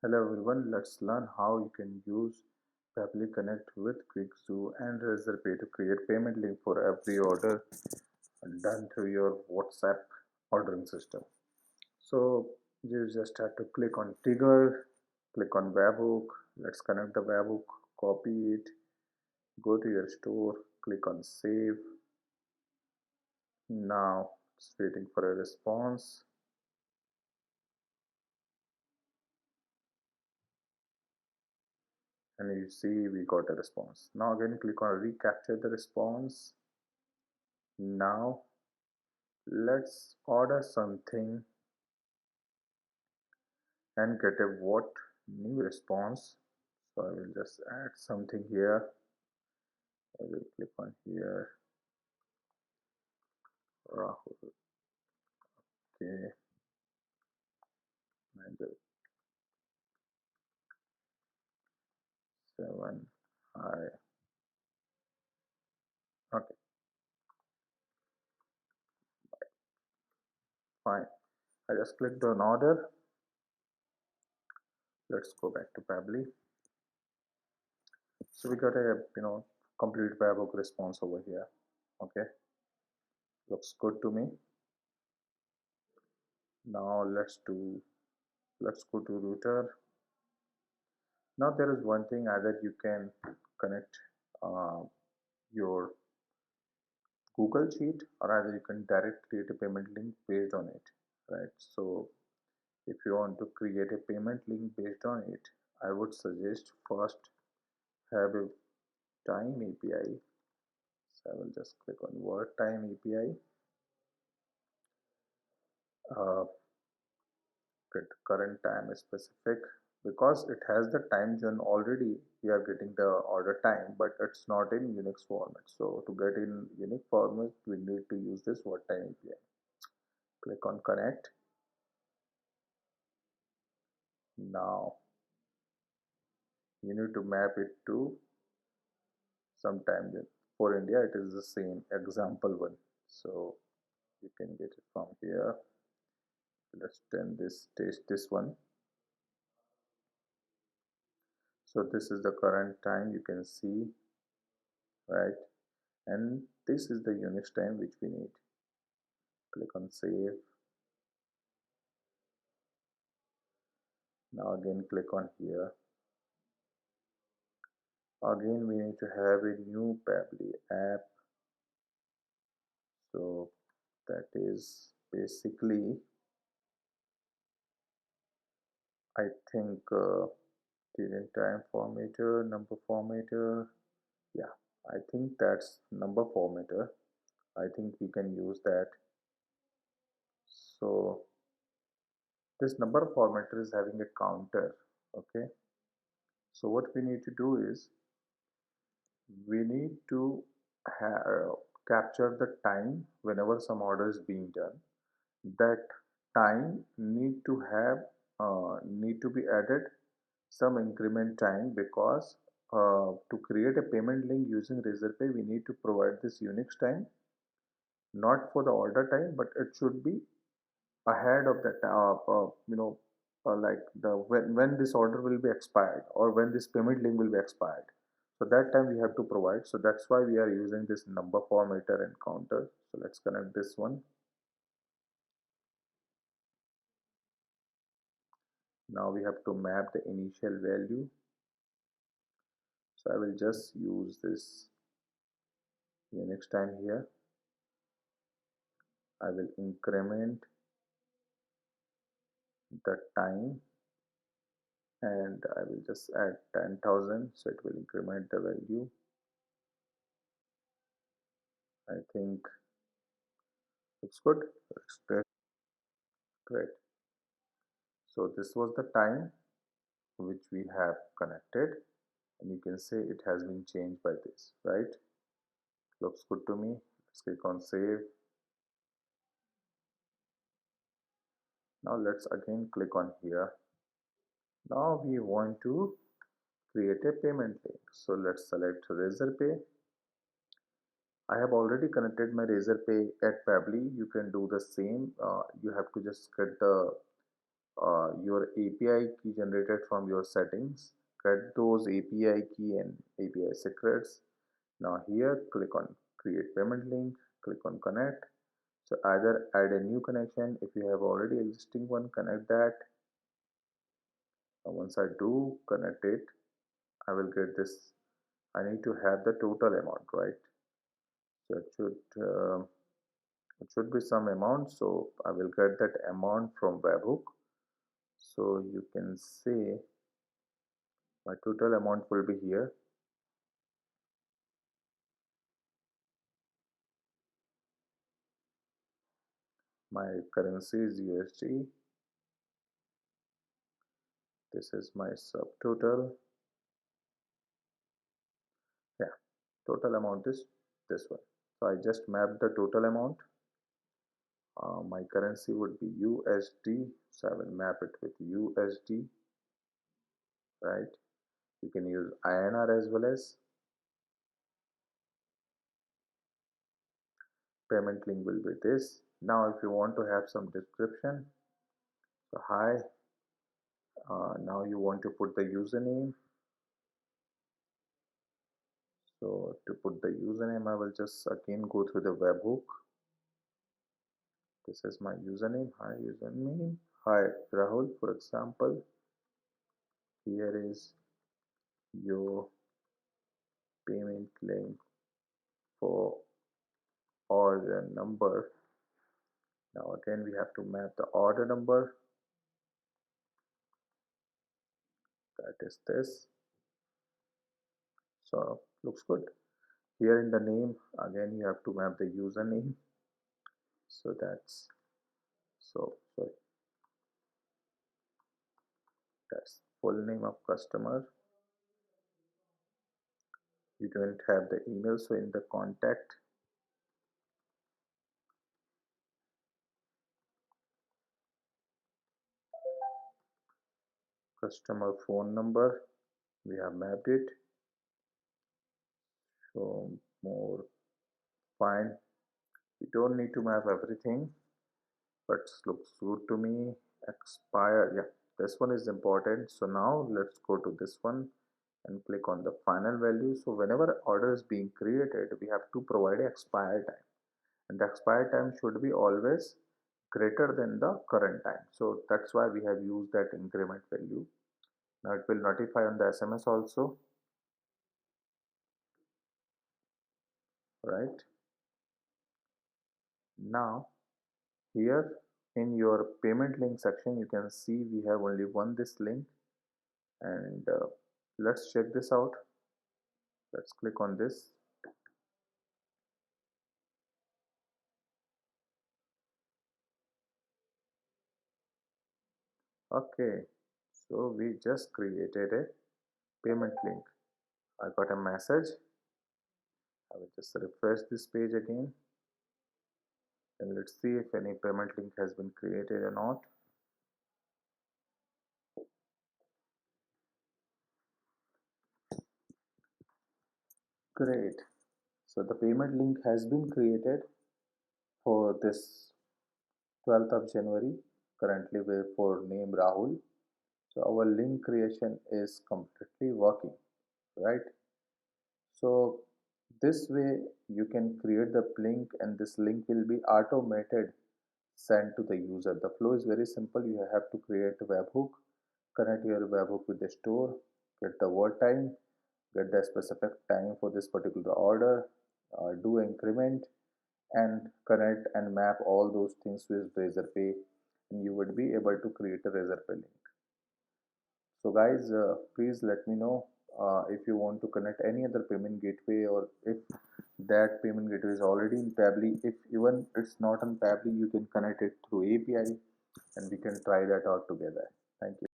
Hello everyone, let's learn how you can use Pabbly Connect with Quickzu and Razorpay to create payment link for every order done through your WhatsApp ordering system. So you just have to click on Trigger, click on webhook, let's connect the webhook, copy it, go to your store, click on save. Now it's waiting for a response. And you see we got a response. Now again click on recapture the response. Now let's order something and get a what new response. So I will just add something here. I will click on here. Rahul. Okay. And 7. Hi. Okay. Fine. I just clicked on order. Let's go back to Pabbly. So we got a complete webhook response over here. Okay. Looks good to me. Now let's go to router. Now there is one thing either you can connect uh, your Google Sheet or either you can direct create a payment link based on it, right? So if you want to create a payment link based on it, I would suggest first have a time API. So I will just click on word time API. Uh, Get current time specific because it has the time zone already. We are getting the order time, but it's not in Unix format. So to get in Unix format, we need to use this word time API. Click on connect. Now you need to map it to some time zone. For India, it is the same example one. So you can get it from here. Let's then this taste this one. So this is the current time you can see, right? And this is the Unix time which we need. Click on save. Now again click on here. Again we need to have a new Pabbly app. So that is basically I think period time formatter, number formatter. Yeah, I think that's number formatter. I think we can use that. So this number formatter is having a counter. Okay. So what we need to do is we need to capture the time whenever some order is being done. That time need to be added some increment time because to create a payment link using Razorpay we need to provide this Unix time, not for the order time, but it should be ahead of that like the when this order will be expired or when this payment link will be expired. So that time we have to provide. So that's why we are using this number formatter and counter. So let's connect this one. Now we have to map the initial value. So I will just use this Unix time here. I will increment the time and I will just add 10,000, so it will increment the value. I think looks good. Great. So this was the time which we have connected, and you can say it has been changed by this, right? Looks good to me. Let's click on save. Now let's again click on here. Now we want to create a payment link. So let's select Razorpay. I have already connected my Razorpay at Pabbly. You can do the same. You have to just get the your API key generated from your settings. Get those API key and API secrets. Now here click on create payment link, click on connect. So either add a new connection, if you have already existing one, connect that. Now once I do connect it, I will get this. I need to have the total amount, right? So it should be some amount. So I will get that amount from webhook. So you can say my total amount will be here. My currency is USD. This is my subtotal. Yeah, total amount is this one. So I just mapped the total amount. My currency would be USD. So I will map it with USD, right? You can use INR as well. As payment link will be this. Now if you want to have some description, so hi, now you want to put the username. So to put the username, I will just again go through the webhook. This is my username. Hi username. Hi Rahul, for example. Here is your payment link for order number. Now again we have to map the order number. That is this. So looks good. Here in the name, again you have to map the username. So sorry, that's full name of customer. You don't have the email, so in the contact, customer phone number, we have mapped it. So more fine. We don't need to map everything, but looks good to me. Expire, yeah, this one is important. So now let's go to this one and click on the final value. So whenever order is being created, we have to provide an expire time, and the expire time should be always greater than the current time. So that's why we have used that increment value. Now it will notify on the SMS also, right? Now here in your payment link section, you can see we have only one this link, and let's check this out. Let's click on this. Okay, so we just created a payment link. I got a message. I will just refresh this page again, and let's see if any payment link has been created or not. Great. So the payment link has been created for this 12th of January, currently for name Rahul. So our link creation is completely working, right? So this way you can create the link, and this link will be automated sent to the user. The flow is very simple. You have to create a webhook, connect your webhook with the store, get the word time, get the specific time for this particular order, do increment, and connect and map all those things with Razorpay, and you would be able to create a Razorpay link. So guys, please let me know if you want to connect any other payment gateway, or if that payment gateway is already in Pably. If even it's not on Pably, you can connect it through API, and we can try that out together. Thank you.